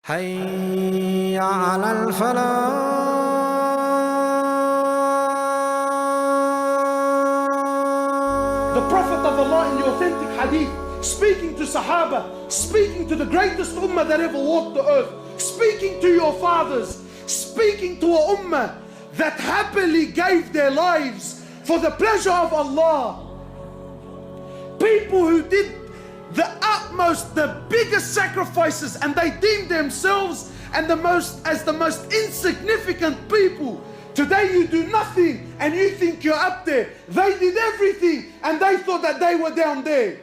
حي على الفلاح. The Prophet of Allah in the authentic hadith, speaking to Sahaba, speaking to the greatest ummah that ever walked the earth, speaking to your fathers, speaking to a ummah that happily gave their lives for the pleasure of Allah. People who did the utmost, the biggest sacrifices, and they deemed themselves as the most insignificant people. Today you do nothing and you think you're up there. They did everything and they thought that they were down there.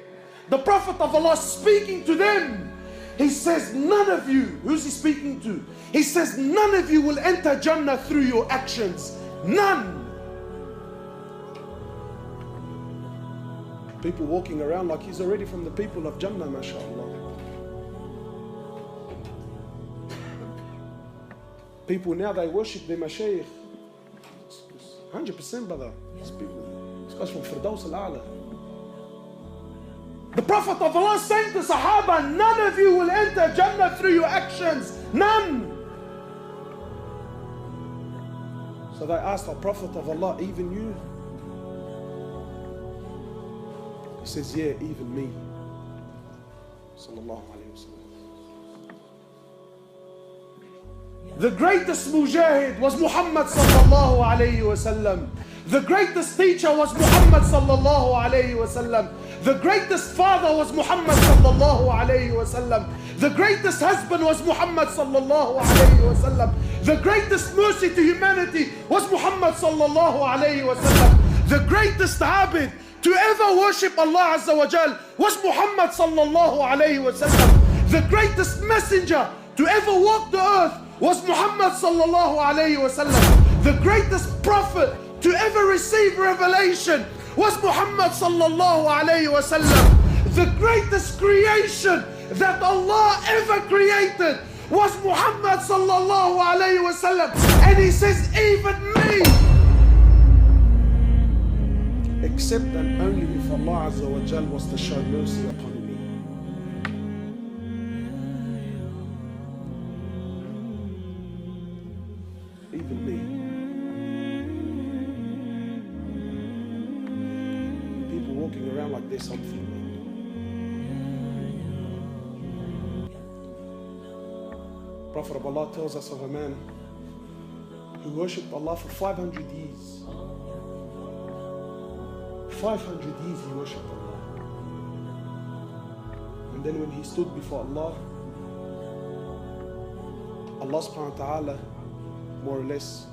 The Prophet of Allah speaking to them, he says, none of you, who's he speaking to? He says, none of you will enter Jannah through your actions. None. People walking around like he's already from the people of Jannah, mashallah. People now, they worship their mashaykh. 100%, brother. These guys from Firdaus al-A'la. The Prophet of Allah saying to Sahaba, none of you will enter Jannah through your actions. None. So they asked the Prophet of Allah, even you? He says, yeah, even me. Sallallahu alayhi wa sallam. The greatest mujahid was Muhammad sallallahu alayhi wa sallam. The greatest teacher was Muhammad sallallahu alayhi wa sallam. The greatest father was Muhammad sallallahu alayhi wa sallam. The greatest husband was Muhammad sallallahu alayhi wa sallam. The greatest mercy to humanity was Muhammad sallallahu alayhi wa sallam. The greatest abid to ever worship Allah Azza wa Jal was Muhammad sallallahu alayhi wa sallam. The greatest messenger to ever walk the earth was Muhammad sallallahu alayhi wa sallam. The greatest prophet to ever receive revelation was Muhammad sallallahu alayhi wa sallam. The greatest creation that Allah ever created was Muhammad sallallahu alayhi wa sallam. And he says, even me. Except and only if Allah Azza wa Jal was to show mercy upon me. Even me. People walking around like there's something. Prophet of Allah tells us of a man who worshipped Allah for 500 years. 500 years he worshipped Allah. And then when he stood before Allah, Allah subhanahu wa ta'ala, more or less,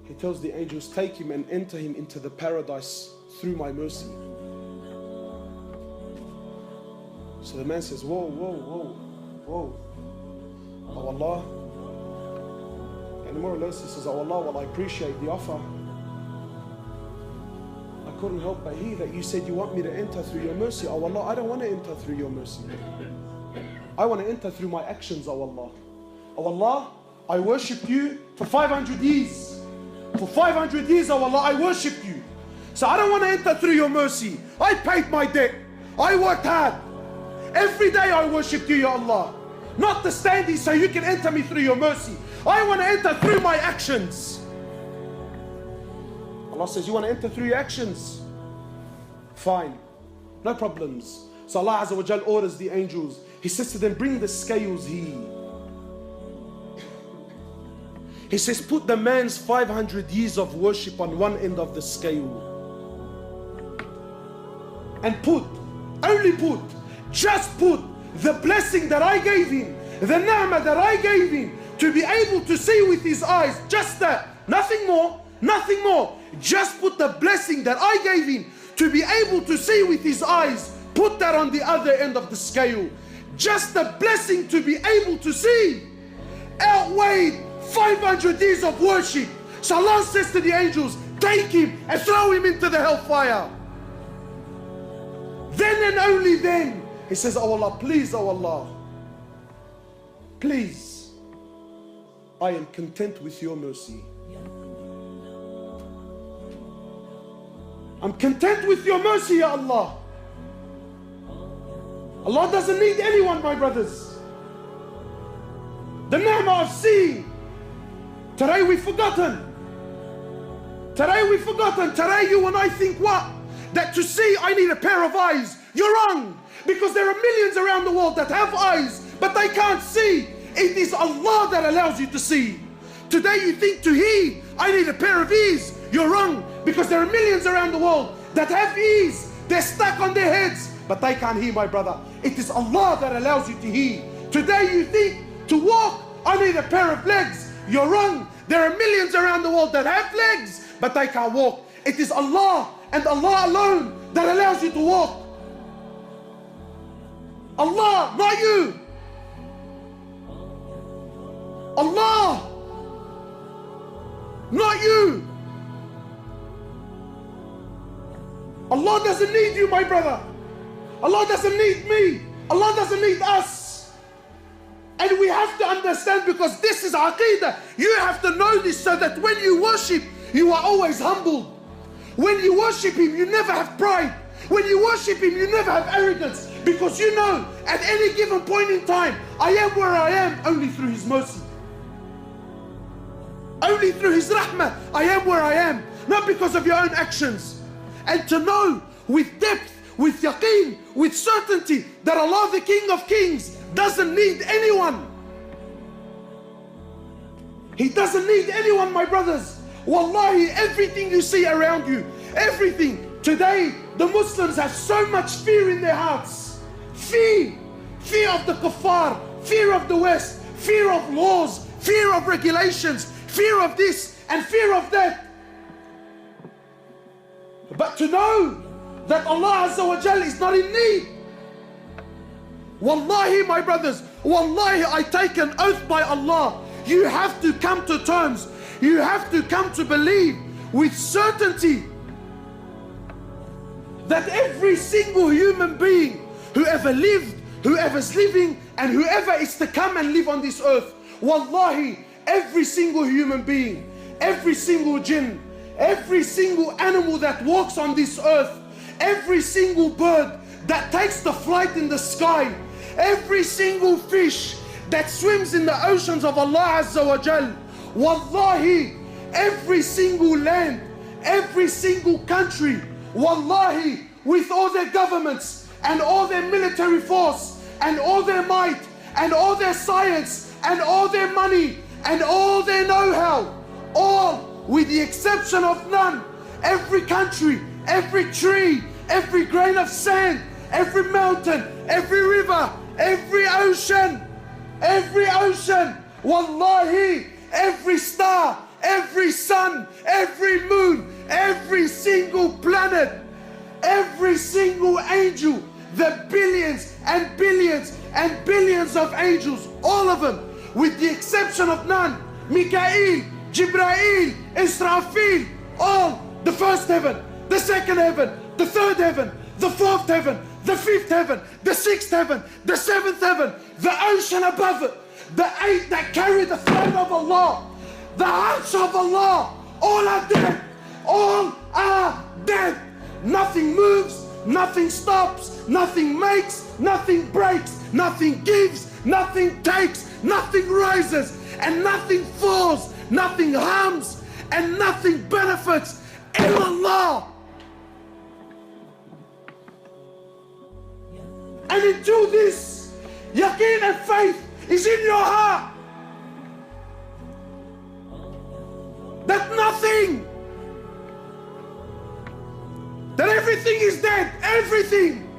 he tells the angels, take him and enter him into the paradise through my mercy. So the man says, whoa, whoa, whoa, whoa. Oh Allah. And more or less he says, oh Allah, well I appreciate the offer. I couldn't help but hear that you said you want me to enter through your mercy. Oh Allah, I don't want to enter through your mercy. I want to enter through my actions, oh Allah. Oh Allah, I worship you for 500 years. For 500 years, oh Allah, I worship you. So I don't want to enter through your mercy. I paid my debt. I worked hard. Every day I worship you, Ya Allah. Not to stand here so you can enter me through your mercy. I want to enter through my actions. Allah says, you want to enter through your actions? Fine. No problems. So Allah Azza wa Jal orders the angels. He says to them, bring the scales here. He says, put the man's 500 years of worship on one end of the scale. And just put the blessing that I gave him, the ni'mah that I gave him, to be able to see with his eyes, just that, nothing more, nothing more. Just put the blessing that I gave him to be able to see with his eyes, put that on the other end of the scale. Just the blessing to be able to see outweighed 500 years of worship. So Allah says to the angels, take him and throw him into the hellfire. Then and only then, he says, oh Allah, please, oh Allah, please, I am content with your mercy. I'm content with your mercy, Ya Allah. Allah doesn't need anyone, my brothers. The ni'mah of seeing. Today we've forgotten. Today we've forgotten. Today you and I think what? That to see I need a pair of eyes. You're wrong. Because there are millions around the world that have eyes, but they can't see. It is Allah that allows you to see. Today you think to hear, I need a pair of ears. You're wrong. Because there are millions around the world that have ears. They're stuck on their heads, but they can't hear, my brother. It is Allah that allows you to hear. Today you think to walk, I need a pair of legs. You're wrong. There are millions around the world that have legs, but they can't walk. It is Allah and Allah alone that allows you to walk. Allah, not you. Allah, not you. Allah doesn't need you, my brother. Allah doesn't need me. Allah doesn't need us. And we have to understand, because this is Aqeedah. You have to know this so that when you worship, you are always humbled. When you worship Him, you never have pride. When you worship Him, you never have arrogance. Because you know, at any given point in time, I am where I am only through His mercy. Only through His rahmah, I am where I am. Not because of your own actions. And to know with depth, with yaqeen, with certainty, that Allah, the King of Kings, doesn't need anyone. He doesn't need anyone, my brothers. Wallahi, everything you see around you, everything. Today, the Muslims have so much fear in their hearts. Fear. Fear of the kuffar, fear of the West, fear of laws, fear of regulations, fear of this and fear of that. But to know that Allah Azza wa Jal is not in need. Wallahi, my brothers, wallahi, I take an oath by Allah. You have to come to terms. You have to come to believe with certainty that every single human being, whoever lived, whoever's living, and whoever is to come and live on this earth, wallahi, every single human being, every single jinn, every single animal that walks on this earth, every single bird that takes the flight in the sky, every single fish that swims in the oceans of Allah Azza wa Jal, wallahi, every single land, every single country, wallahi, with all their governments and all their military force and all their might and all their science and all their money and all their know-how, all with the exception of none, every country, every tree, every grain of sand, every mountain, every river, every ocean, wallahi, every star, every sun, every moon, every single planet, every single angel, the billions and billions and billions of angels, all of them, with the exception of none, Mikael, Jibrail, Israfil, all, the first heaven, the second heaven, the third heaven, the fourth heaven, the fifth heaven, the sixth heaven, the seventh heaven, the ocean above it, the eight that carry the throne of Allah, the arsh of Allah, all are dead. All are dead. Nothing moves, nothing stops, nothing makes, nothing breaks, nothing gives, nothing takes, nothing rises, and nothing falls, nothing harms, and nothing benefits in Allah. And until this yaqeen and faith is in your heart, that nothing, that everything is dead, everything,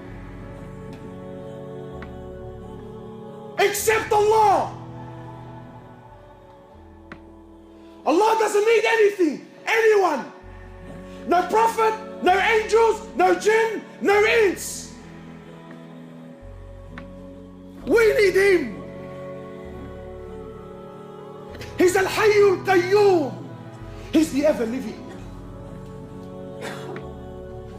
except Allah. Allah doesn't need anything, anyone. No prophet, no angels, no jinn, no ins. We need Him. He's Al-Hayyul Qayyum. He's the ever-living.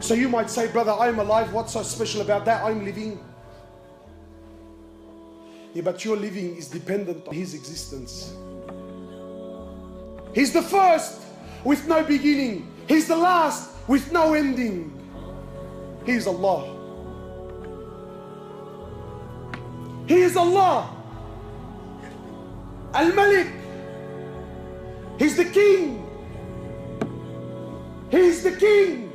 So you might say, brother, I'm alive. What's so special about that? I'm living. Yeah, but your living is dependent on His existence. He's the first with no beginning. He's the last with no ending. He is Allah. He is Allah. Al-Malik. He's the King. He's the King.